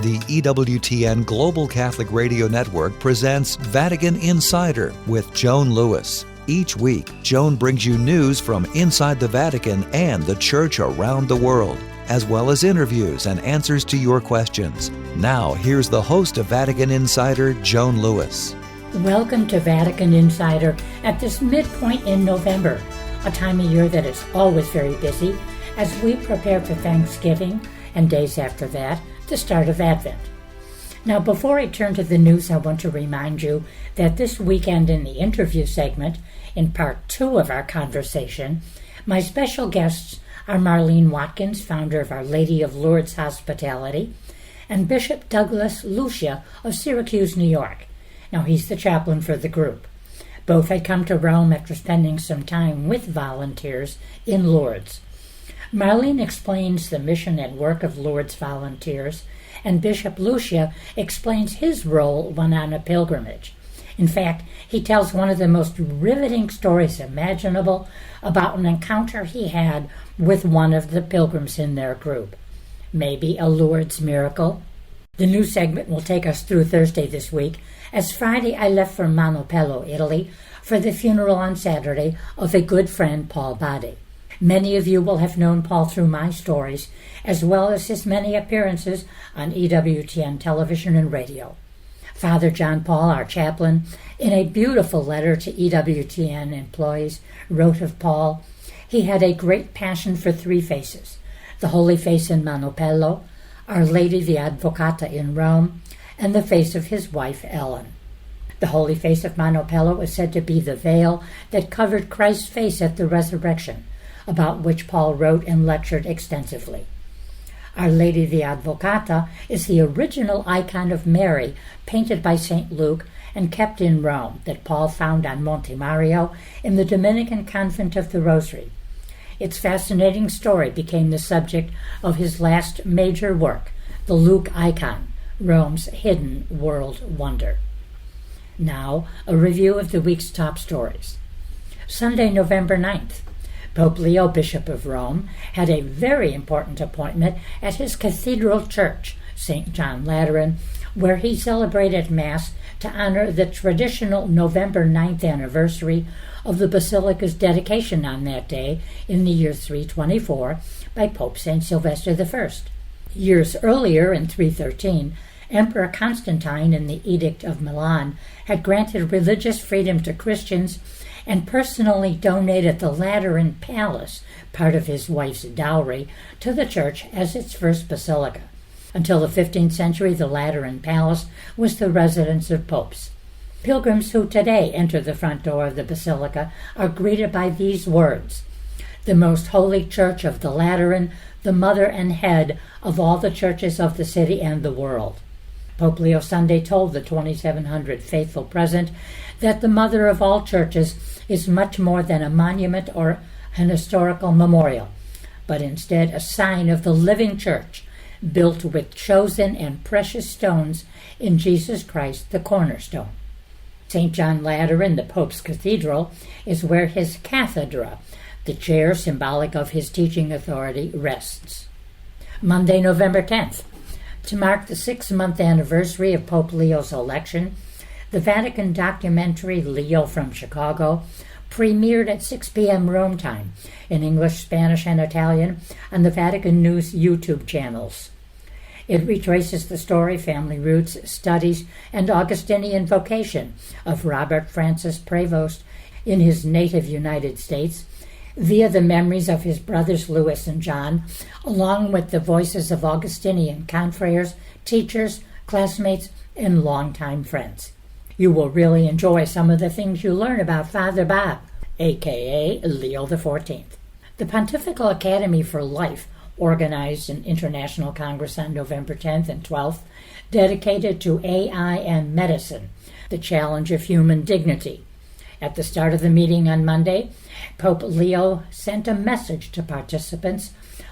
the EWTN Global Catholic Radio Network presents Vatican Insider with Joan Lewis. Each week, Joan brings you news from inside the Vatican and the Church around the world, as well as interviews and answers to your questions. Now, here's the host of Vatican Insider, Joan Lewis. Welcome to Vatican Insider at this midpoint in November, a time of year that is always very busy as we prepare for Thanksgiving and days after that, the start of Advent. Now, before I turn to the news, I want to remind you that this weekend in the interview segment, in part 2 of our conversation, my special guests are Marlene Watkins, founder of Our Lady of Lourdes Hospitality, and Bishop Douglas Lucia of Syracuse, New York. Now, he's the chaplain for the group. Both had come to Rome after spending some time with volunteers in Lourdes. Marlene explains the mission and work of Lourdes volunteers, and Bishop Lucia explains his role when on a pilgrimage. In fact, he tells one of the most riveting stories imaginable about an encounter he had with one of the pilgrims in their group. Maybe a Lourdes miracle? The new segment will take us through Thursday this week, as Friday I left for Manopello, Italy, for the funeral on Saturday of a good friend, Paul Badi. Many of you will have known Paul through my stories, as well as his many appearances on EWTN television and radio. Father John Paul, our chaplain, in a beautiful letter to EWTN employees, wrote of Paul, he had a great passion for three faces: the Holy Face in Manopello, Our Lady the Advocata in Rome, and the face of his wife Ellen. The Holy Face of Manopello is said to be the veil that covered Christ's face at the resurrection, about which Paul wrote and lectured extensively. Our Lady the Advocata is the original icon of Mary painted by St. Luke and kept in Rome that Paul found on Monte Mario in the Dominican convent of the Rosary. Its fascinating story became the subject of his last major work, the Luke Icon, Rome's Hidden World Wonder. Now, a review of the week's top stories. Sunday, November 9th. Pope Leo, Bishop of Rome, had a very important appointment at his cathedral church, St. John Lateran, where he celebrated Mass to honor the traditional November 9th anniversary of the Basilica's dedication on that day in the year 324 by Pope St. Sylvester I. Years earlier, in 313, Emperor Constantine, in the Edict of Milan, had granted religious freedom to Christians and personally donated the Lateran Palace, part of his wife's dowry, to the church as its first basilica. Until the 15th century, the Lateran Palace was the residence of popes. Pilgrims who today enter the front door of the basilica are greeted by these words: "The most holy church of the Lateran, the mother and head of all the churches of the city and the world." Pope Leo Sunday told the 2,700 faithful present that the mother of all churches is much more than a monument or an historical memorial, but instead a sign of the living church, built with chosen and precious stones in Jesus Christ, the cornerstone. St. John Lateran, the Pope's cathedral, is where his cathedra, the chair symbolic of his teaching authority, rests. Monday, November 10th. To mark the 6-month anniversary of Pope Leo's election, the Vatican documentary Leo from Chicago premiered at 6 p.m. Rome time in English, Spanish, and Italian on the Vatican News YouTube channels. It retraces the story, family roots, studies, and Augustinian vocation of Robert Francis Prevost in his native United States via the memories of his brothers Louis and John, along with the voices of Augustinian confreres, teachers, classmates, and longtime friends. You will really enjoy some of the things you learn about Father Bob, a.k.a. Leo XIV. The Pontifical Academy for Life organized an international congress on November 10th and 12th dedicated to AI and medicine, the challenge of human dignity. At the start of the meeting on Monday, Pope Leo sent a message to participants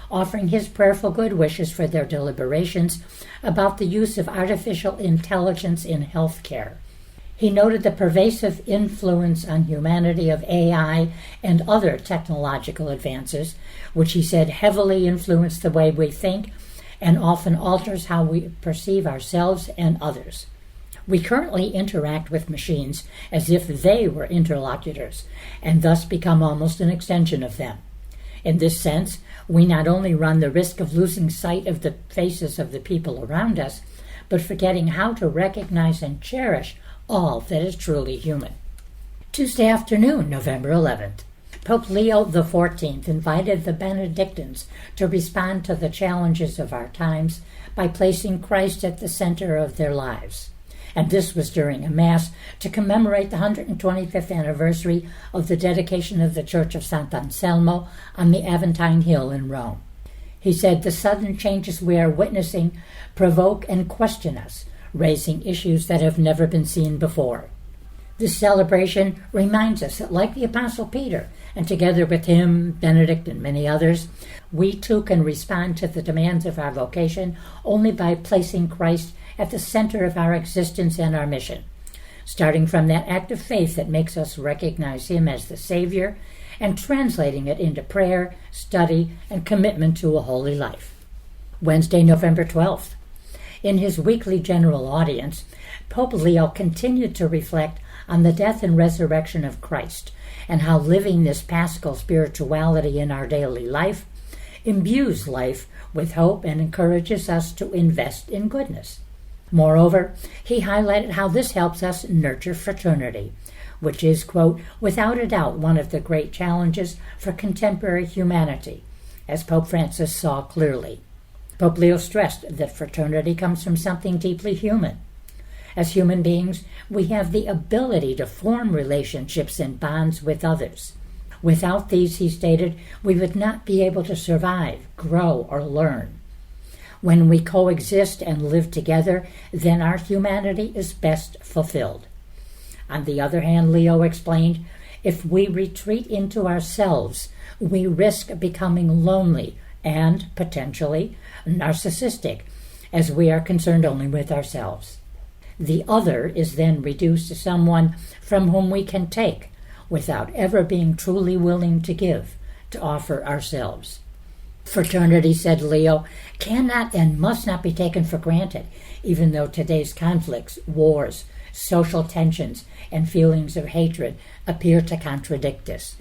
offering his prayerful good wishes for their deliberations about the use of artificial intelligence in healthcare. He noted the pervasive influence on humanity of AI and other technological advances, which he said heavily influence the way we think and often alters how we perceive ourselves and others. We currently interact with machines as if they were interlocutors, and thus become almost an extension of them. In this sense, we not only run the risk of losing sight of the faces of the people around us, but forgetting how to recognize and cherish all that is truly human. Tuesday afternoon, November 11th. Pope Leo XIV invited the Benedictines to respond to the challenges of our times by placing Christ at the center of their lives. And this was during a Mass to commemorate the 125th anniversary of the dedication of the Church of Sant'Anselmo on the Aventine Hill in Rome. He said, "The sudden changes we are witnessing provoke and question us, raising issues that have never been seen before." This celebration reminds us that, like the Apostle Peter, and together with him, Benedict, and many others, we too can respond to the demands of our vocation only by placing Christ at the center of our existence and our mission, starting from that act of faith that makes us recognize him as the Savior and translating it into prayer, study, and commitment to a holy life. Wednesday, November 12th. In his weekly general audience, Pope Leo continued to reflect on the death and resurrection of Christ and how living this Paschal spirituality in our daily life imbues life with hope and encourages us to invest in goodness. Moreover, he highlighted how this helps us nurture fraternity, which is, quote, "without a doubt one of the great challenges for contemporary humanity," as Pope Francis saw clearly. Pope Leo stressed that fraternity comes from something deeply human. As human beings, we have the ability to form relationships and bonds with others. Without these, he stated, we would not be able to survive, grow, or learn. When we coexist and live together, then our humanity is best fulfilled. On the other hand, Leo explained, if we retreat into ourselves, we risk becoming lonely and, potentially, narcissistic, as we are concerned only with ourselves. The other is then reduced to someone from whom we can take, without ever being truly willing to give, to offer ourselves. Fraternity, said Leo, cannot and must not be taken for granted, even though today's conflicts, wars, social tensions, and feelings of hatred appear to contradict this.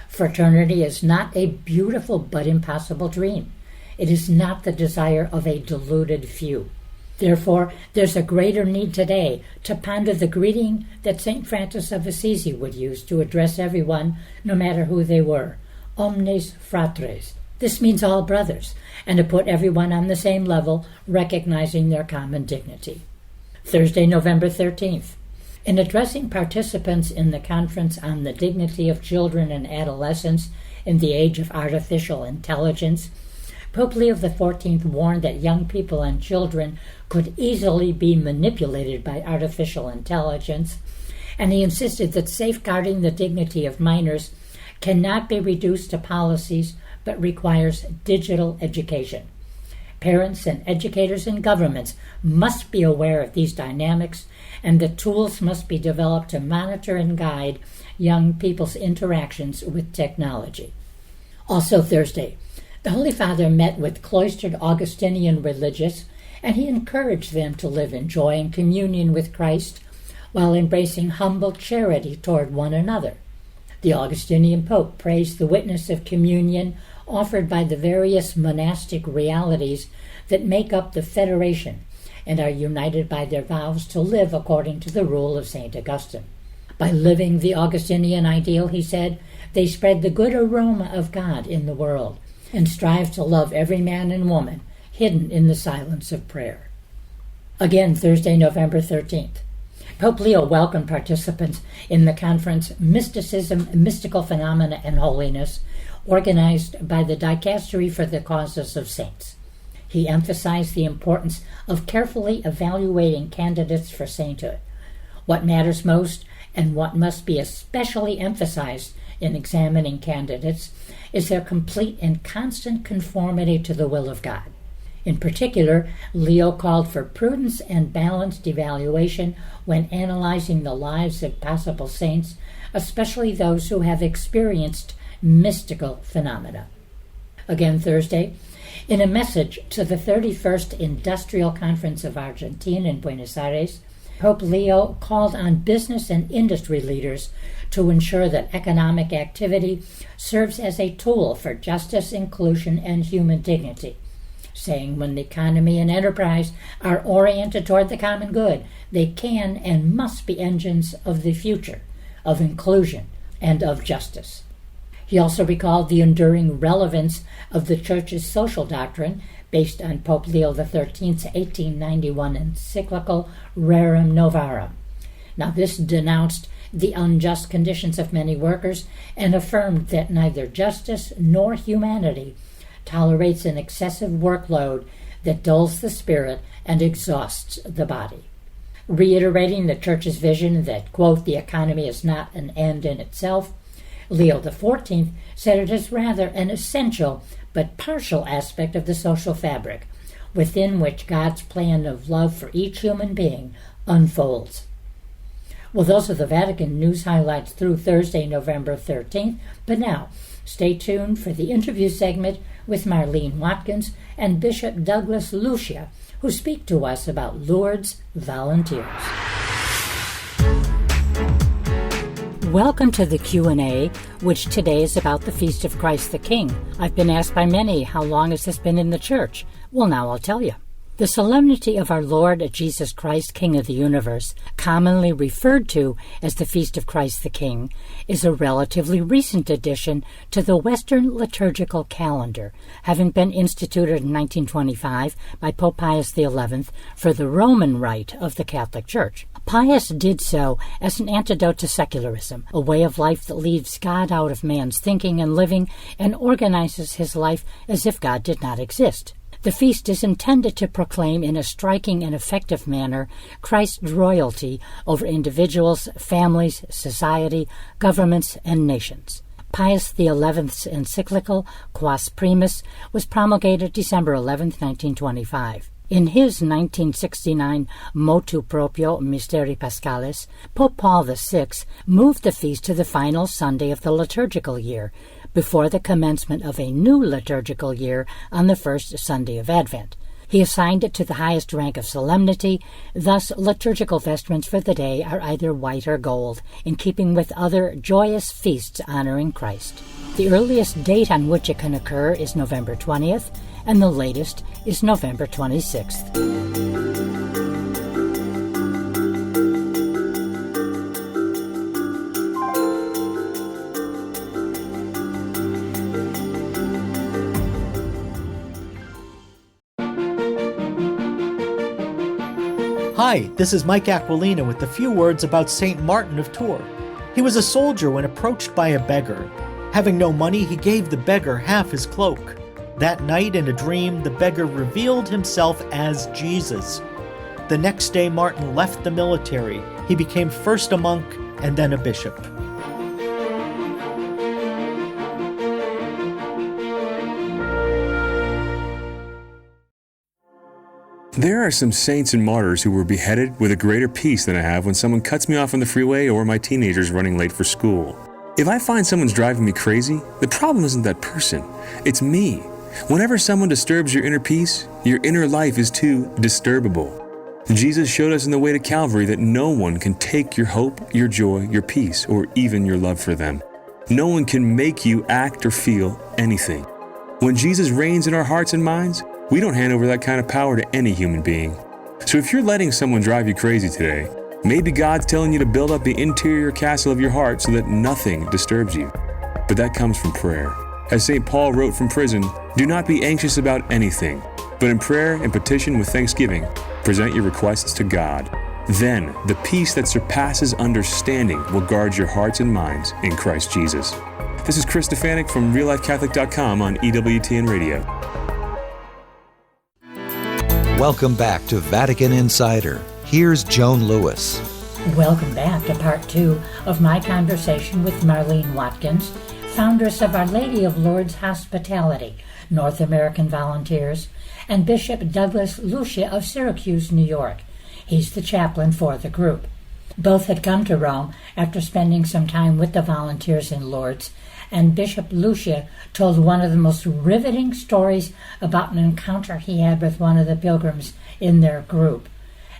Fraternity is not a beautiful but impossible dream. It is not the desire of a deluded few. Therefore, there's a greater need today to ponder the greeting that St. Francis of Assisi would use to address everyone, no matter who they were, omnes fratres. This means all brothers, and to put everyone on the same level, recognizing their common dignity. Thursday, November 13th. In addressing participants in the Conference on the Dignity of Children and Adolescents in the Age of Artificial Intelligence, Pope Leo XIV warned that young people and children could easily be manipulated by artificial intelligence, and he insisted that safeguarding the dignity of minors cannot be reduced to policies but requires digital education. Parents and educators and governments must be aware of these dynamics, and the tools must be developed to monitor and guide young people's interactions with technology. Also Thursday, the Holy Father met with cloistered Augustinian religious, and he encouraged them to live in joy and communion with Christ while embracing humble charity toward one another. The Augustinian Pope praised the witness of communion offered by the various monastic realities that make up the Federation and are united by their vows to live according to the rule of St. Augustine. By living the Augustinian ideal, he said, they spread the good aroma of God in the world and strive to love every man and woman hidden in the silence of prayer. Again, Thursday, November 13th. Pope Leo welcomed participants in the conference Mysticism, Mystical Phenomena, and Holiness, organized by the Dicastery for the Causes of Saints. He emphasized the importance of carefully evaluating candidates for sainthood, what matters most and what must be especially emphasized in examining candidates is their complete and constant conformity to the will of God. In particular, Leo called for prudence and balanced evaluation when analyzing the lives of possible saints, especially those who have experienced mystical phenomena. Again Thursday, In a message to the 31st Industrial Conference of Argentina in Buenos Aires, Pope Leo called on business and industry leaders to ensure that economic activity serves as a tool for justice, inclusion, and human dignity, saying when the economy and enterprise are oriented toward the common good, they can and must be engines of the future, of inclusion, and of justice. He also recalled the enduring relevance of the Church's social doctrine based on Pope Leo XIII's 1891 encyclical Rerum Novarum. Now, this denounced the unjust conditions of many workers and affirmed that neither justice nor humanity tolerates an excessive workload that dulls the spirit and exhausts the body. Reiterating the Church's vision that, quote, the economy is not an end in itself, Leo XIV said it is rather an essential but partial aspect of the social fabric, within which God's plan of love for each human being unfolds. Well, those are the Vatican News highlights through Thursday, November 13th, but now, stay tuned for the interview segment with Marlene Watkins and Bishop Douglas Lucia, who speak to us about Lourdes volunteers. Welcome to the Q&A, which today is about the Feast of Christ the King. I've been asked by many, how long has this been in the Church? Well, now I'll tell you. The solemnity of our Lord Jesus Christ, King of the universe, commonly referred to as the Feast of Christ the King, is a relatively recent addition to the Western liturgical calendar, having been instituted in 1925 by Pope Pius XI for the Roman Rite of the Catholic Church. Pius did so as an antidote to secularism, a way of life that leaves God out of man's thinking and living and organizes his life as if God did not exist. The feast is intended to proclaim in a striking and effective manner Christ's royalty over individuals, families, society, governments, and nations. Pius XI's encyclical Quas Primus was promulgated December 11, 1925. In his 1969 Motu Proprio Mysteri Paschalis, Pope Paul VI moved the feast to the final Sunday of the liturgical year, before the commencement of a new liturgical year on the first Sunday of Advent. He assigned it to the highest rank of solemnity, thus liturgical vestments for the day are either white or gold, in keeping with other joyous feasts honoring Christ. The earliest date on which it can occur is November 20th, and the latest is November 26th. Hi, this is Mike Aquilina with a few words about St. Martin of Tours. He was a soldier when approached by a beggar. Having no money, he gave the beggar half his cloak. That night, in a dream, the beggar revealed himself as Jesus. The next day, Martin left the military. He became first a monk and then a bishop. There are some saints and martyrs who were beheaded with a greater peace than I have when someone cuts me off on the freeway or my teenager's running late for school. If I find someone's driving me crazy, the problem isn't that person, it's me. Whenever someone disturbs your inner peace, your inner life is too disturbable. Jesus showed us in the way to Calvary that no one can take your hope, your joy, your peace, or even your love for them. No one can make you act or feel anything. When Jesus reigns in our hearts and minds, we don't hand over that kind of power to any human being. So if you're letting someone drive you crazy today, maybe God's telling you to build up the interior castle of your heart so that nothing disturbs you. But that comes from prayer. As St. Paul wrote from prison, do not be anxious about anything, but in prayer and petition with thanksgiving, present your requests to God. Then the peace that surpasses understanding will guard your hearts and minds in Christ Jesus. This is Chris Stefanik from RealLifeCatholic.com on EWTN Radio. Welcome back to Vatican Insider. Here's Joan Lewis. Welcome back to part 2 of my conversation with Marlene Watkins, foundress of Our Lady of Lourdes Hospitality, North American Volunteers, and Bishop Douglas Lucia of Syracuse, New York. He's the chaplain for the group. Both had come to Rome after spending some time with the volunteers in Lourdes and Bishop Lucia told one of the most riveting stories about an encounter he had with one of the pilgrims in their group.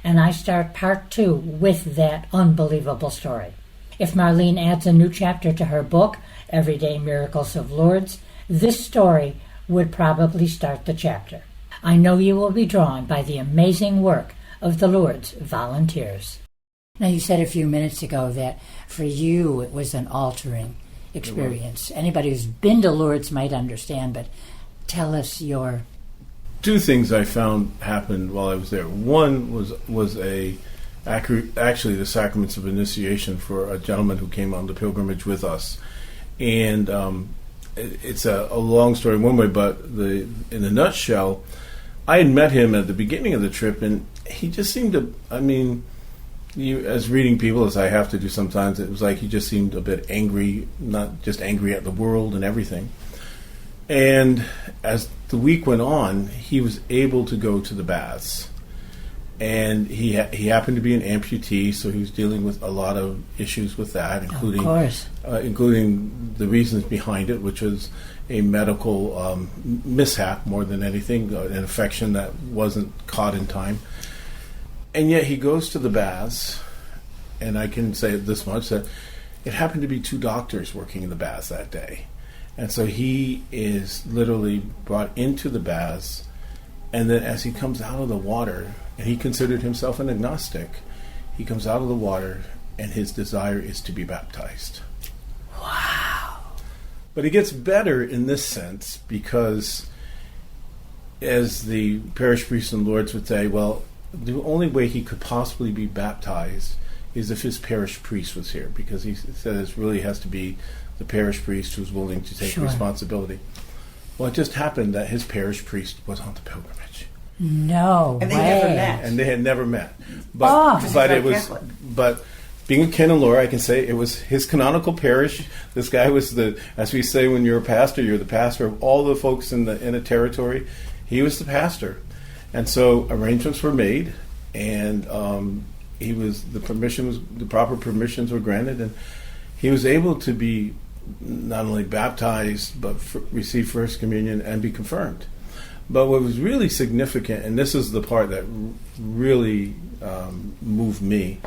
And I start part 2 with that unbelievable story. If Marlene adds a new chapter to her book, Everyday Miracles of Lourdes, this story would probably start the chapter. I know you will be drawn by the amazing work of the Lourdes volunteers. Now, you said a few minutes ago that for you it was an altering experience. Anybody who's been to Lourdes might understand, but tell us your... 2 things I found happened while I was there. One was actually the sacraments of initiation for a gentleman who came on the pilgrimage with us. And it's a long story one way, but in a nutshell, I had met him at the beginning of the trip, and he just seemed to, as reading people, as I have to do sometimes, it was like he just seemed a bit angry, not just angry at the world and everything. And as the week went on, he was able to go to the baths. And he happened to be an amputee, so he was dealing with a lot of issues with that, including the reasons behind it, which was a medical mishap more than anything, an infection that wasn't caught in time. And yet he goes to the baths, and I can say this much, that it happened to be 2 doctors working in the baths that day. And so he is literally brought into the baths, and then as he comes out of the water, and he considered himself an agnostic, he comes out of the water, and his desire is to be baptized. Wow. But it gets better in this sense, because as the parish priest in Lourdes would say, well, the only way he could possibly be baptized is if his parish priest was here, because he said it really has to be the parish priest who's willing to take responsibility. Well, it just happened that his parish priest was on the pilgrimage. No and way. they never met. And they had never met. But being a canon lawyer, I can say it was his canonical parish. This guy was as we say when you're a pastor, you're the pastor of all the folks in a territory. He was the pastor. And so arrangements were made, and the proper permissions were granted, and he was able to be not only baptized, but receive First Communion and be confirmed. But what was really significant, and this is the part that really moved me,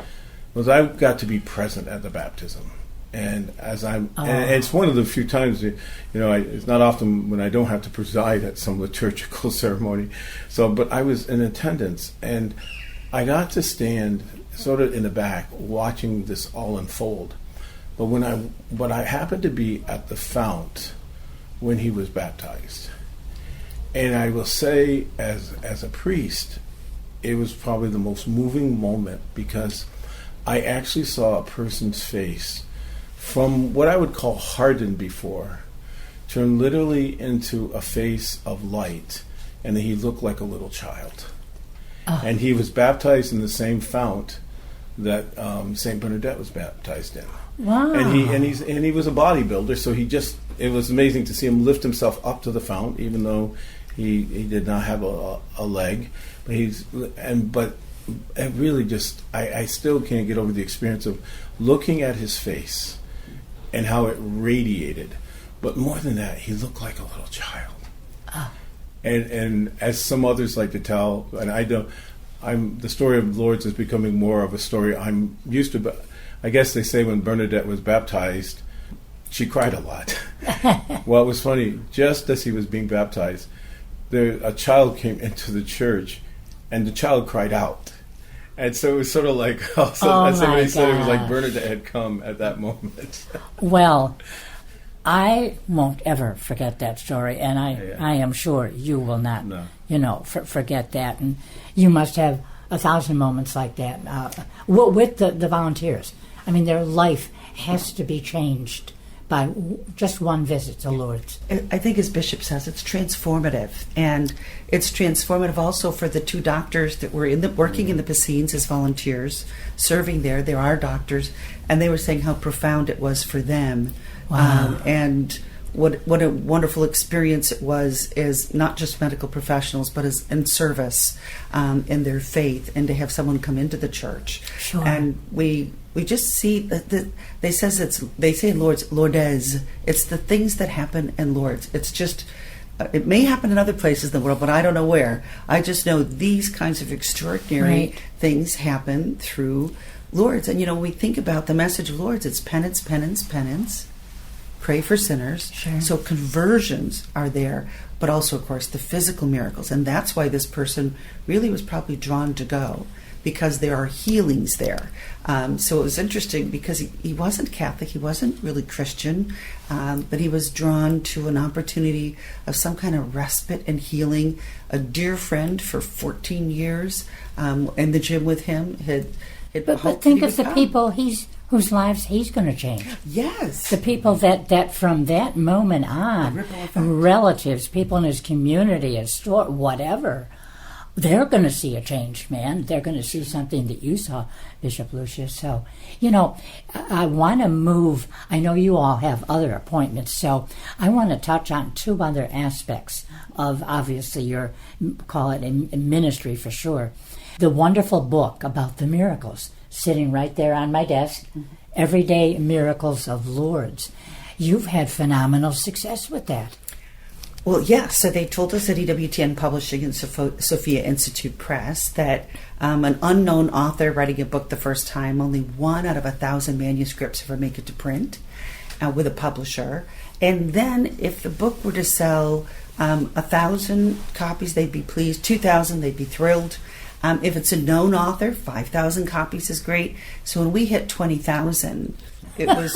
was I got to be present at the baptism. And and it's one of the few times, it's not often when I don't have to preside at some liturgical ceremony. But I was in attendance, and I got to stand sort of in the back watching this all unfold. But I happened to be at the fount when he was baptized. And I will say, as a priest, it was probably the most moving moment, because I actually saw a person's face from what I would call hardened before turn literally into a face of light, and then he looked like a little child. Oh. And he was baptized in the same fount that Saint Bernadette was baptized in. Wow. And he was a bodybuilder, so it was amazing to see him lift himself up to the fount, even though he did not have a leg. But it really just, I still can't get over the experience of looking at his face and how it radiated. But more than that, he looked like a little child. Oh. And as some others like to tell, and the story of Lourdes is becoming more of a story I'm used to, but I guess they say when Bernadette was baptized, she cried a lot. Well, it was funny, just as he was being baptized, a child came into the church, and the child cried out. And so it was sort of like, as somebody said, it was like Bernadette had come at that moment. Well, I won't ever forget that story, and I am sure you will not, forget that. And you must have 1,000 moments like that with the volunteers. I mean, their life has to be changed by just one visit to Lourdes. I think, as Bishop says, it's transformative. And it's transformative also for the 2 doctors that were working in the piscines as volunteers, serving there. There are doctors, and they were saying how profound it was for them. Wow. And what a wonderful experience it was as not just medical professionals, but as in service in their faith, and to have someone come into the church. Sure. And we we just see that they say Lourdes. It's the things that happen in Lourdes. It's just, it may happen in other places in the world, but I don't know where. I just know these kinds of extraordinary things happen through Lourdes. And, we think about the message of Lourdes. It's penance, penance, penance. Pray for sinners. Sure. So conversions are there, but also, of course, the physical miracles. And that's why this person really was probably drawn to go, because there are healings there. So it was interesting because he wasn't Catholic, he wasn't really Christian, but he was drawn to an opportunity of some kind of respite and healing. A dear friend for 14 years in the gym with him had But think of the people whose lives he's going to change. Yes. The people that from that moment on, relatives, people in his community, his store, whatever, they're going to see a changed man. They're going to see something that you saw, Bishop Lucia. So, I want to move. I know you all have other appointments, so I want to touch on two other aspects of, obviously, your, call it a ministry for sure. The wonderful book about the miracles, sitting right there on my desk, Everyday Miracles of Lourdes. You've had phenomenal success with that. Well, yes. So they told us at EWTN Publishing and Sophia Institute Press that an unknown author writing a book the first time, only 1 out of 1,000 manuscripts ever make it to print with a publisher. And then if the book were to sell 1,000 copies, they'd be pleased. 2,000, they'd be thrilled. If it's a known author, 5,000 copies is great. So when we hit 20,000, it was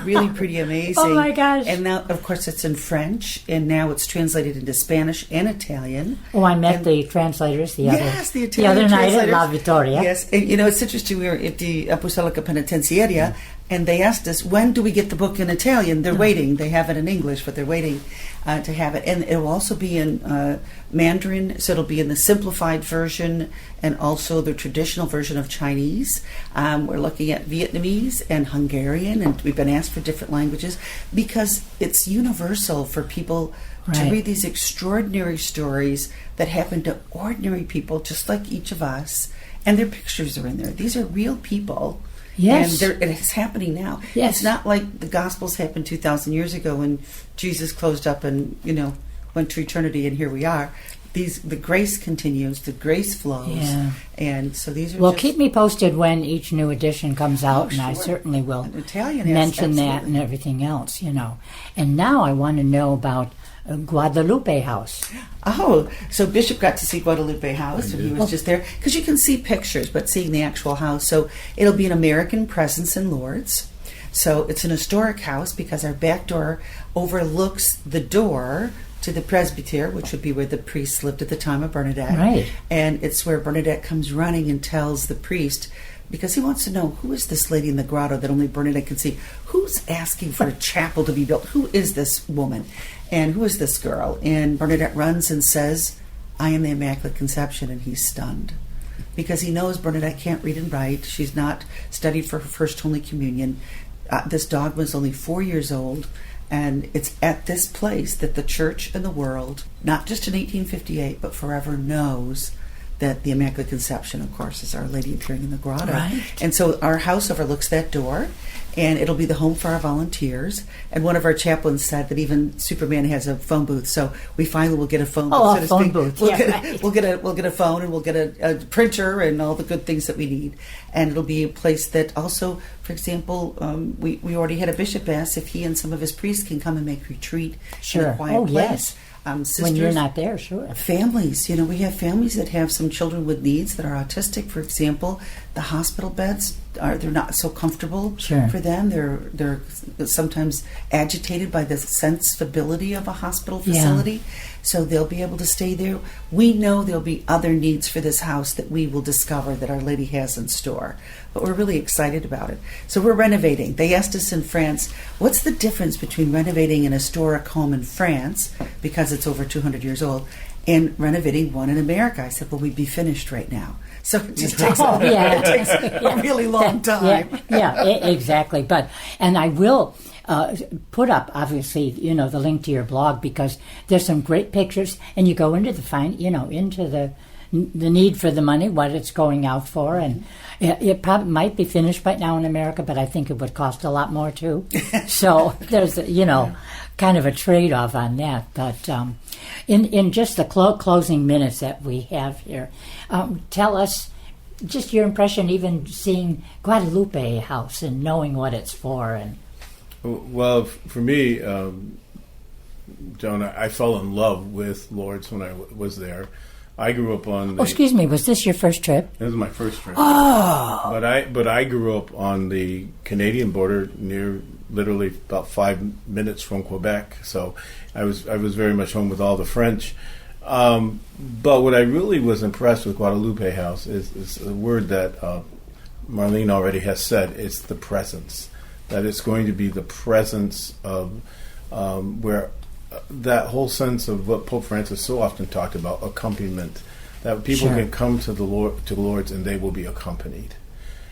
really pretty amazing. Oh my gosh. And now, of course, it's in French, and now it's translated into Spanish and Italian. Oh, I met the translators the other Italian night at La Vittoria. Yes, and it's interesting, we were at the Apostolica Penitenciaria, and they asked us, when do we get the book in Italian? They're waiting. They have it in English, but they're waiting to have it. And it will also be in Mandarin, so it'll be in the simplified version and also the traditional version of Chinese. We're looking at Vietnamese and Hungarian, and we've been asked for different languages because it's universal for people to read these extraordinary stories that happen to ordinary people just like each of us, and their pictures are in there. These are real people. Yes. And it's happening now. Yes. It's not like the Gospels happened 2,000 years ago when Jesus closed up and, went to eternity, and here we are. The grace continues, the grace flows. Yeah. And so these are Well, keep me posted when each new edition comes out, and I certainly will mention that and everything else, And now I want to know about Guadalupe House. Oh, so Bishop got to see Guadalupe House when he was just there, because you can see pictures, but seeing the actual house. So it'll be an American presence in Lourdes. So it's an historic house because our back door overlooks the door to the presbytere, which would be where the priests lived at the time of Bernadette. Right. And it's where Bernadette comes running and tells the priest, because he wants to know, who is this lady in the grotto that only Bernadette can see? Who's asking for a chapel to be built? Who is this woman? And who is this girl? And Bernadette runs and says, I am the Immaculate Conception, and he's stunned. Because he knows Bernadette can't read and write. She's not studied for her First Holy Communion. This dogma is only 4 years old, and it's at this place that the Church and the world, not just in 1858, but forever knows that the Immaculate Conception, of course, is Our Lady appearing in the grotto. Right. And so our house overlooks that door, and it'll be the home for our volunteers. And one of our chaplains said that even Superman has a phone booth, so we finally will get a phone booth. Oh, so a phone booth. We'll get a phone, and we'll get a printer and all the good things that we need. And it'll be a place that also, for example, we already had a bishop ask if he and some of his priests can come and make retreat in a quiet place. Yes. Sisters, when you're not there, sure. Families, we have families that have some children with needs that are autistic. For example, the hospital beds they're not so comfortable for them. They're sometimes agitated by the sensibility of a hospital facility. Yeah. So they'll be able to stay there. We know there'll be other needs for this house that we will discover that Our Lady has in store. But we're really excited about it. So we're renovating. They asked us in France, what's the difference between renovating an historic home in France, because it's over 200 years old, and renovating one in America? I said, well, we'd be finished right now. So it just takes, it takes a really long time. Yeah, exactly. And I will put up, obviously, the link to your blog, because there's some great pictures, and you go into the the need for the money, what it's going out for, and it probably might be finished right now in America, but I think it would cost a lot more too. So there's, kind of a trade-off on that. But in just the closing minutes that we have here, tell us just your impression, even seeing Guadalupe House and knowing what it's for. And well, for me, Joan, I fell in love with Lourdes when I was there. I grew up on the... Oh, excuse me, was this your first trip? This was my first trip. Oh! But I grew up on the Canadian border, near literally about 5 minutes from Quebec. So I was very much home with all the French. But what I really was impressed with Guadalupe House is a word that Marlene already has said. It's the presence. That it's going to be the presence of where that whole sense of what Pope Francis so often talked about, accompaniment. That people Sure. can come to the Lourdes and they will be accompanied.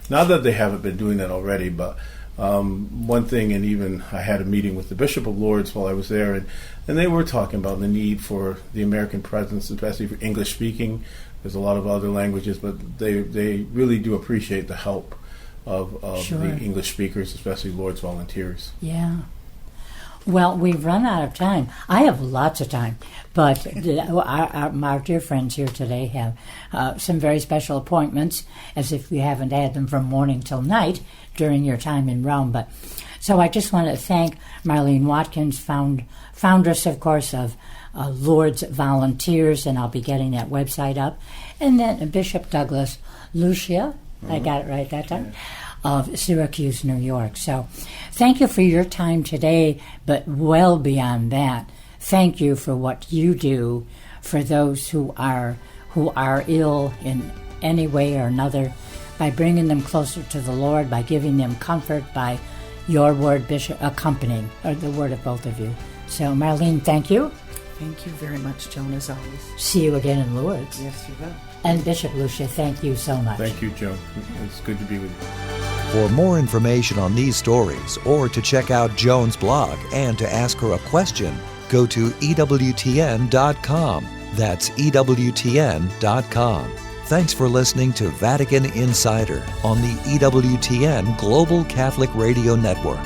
Not that they haven't been doing that already, but one thing, and even I had a meeting with the Bishop of Lourdes while I was there, and they were talking about the need for the American presence, especially for English speaking. There's a lot of other languages, but they really do appreciate the help of Sure. the English speakers, especially Lourdes volunteers. Yeah. Well, we've run out of time. I have lots of time, but our dear friends here today have some very special appointments, as if we haven't had them from morning till night during your time in Rome. But so I just want to thank Marlene Watkins, foundress, of course, of Lourdes Volunteers, and I'll be getting that website up, and then Bishop Douglas Lucia. I got it right that time. Of Syracuse, New York. So thank you for your time today, but well beyond that, thank you for what you do for those who are ill in any way or another, by bringing them closer to the Lord, by giving them comfort, by your word, Bishop, accompanying, or the word of both of you. So Marlene, thank you. Thank you very much, Joan, as always. See you again in Lourdes. Yes, you will. And Bishop Lucia, thank you so much. Thank you, Joan. It's good to be with you. For more information on these stories, or to check out Joan's blog and to ask her a question, go to EWTN.com. That's EWTN.com. Thanks for listening to Vatican Insider on the EWTN Global Catholic Radio Network.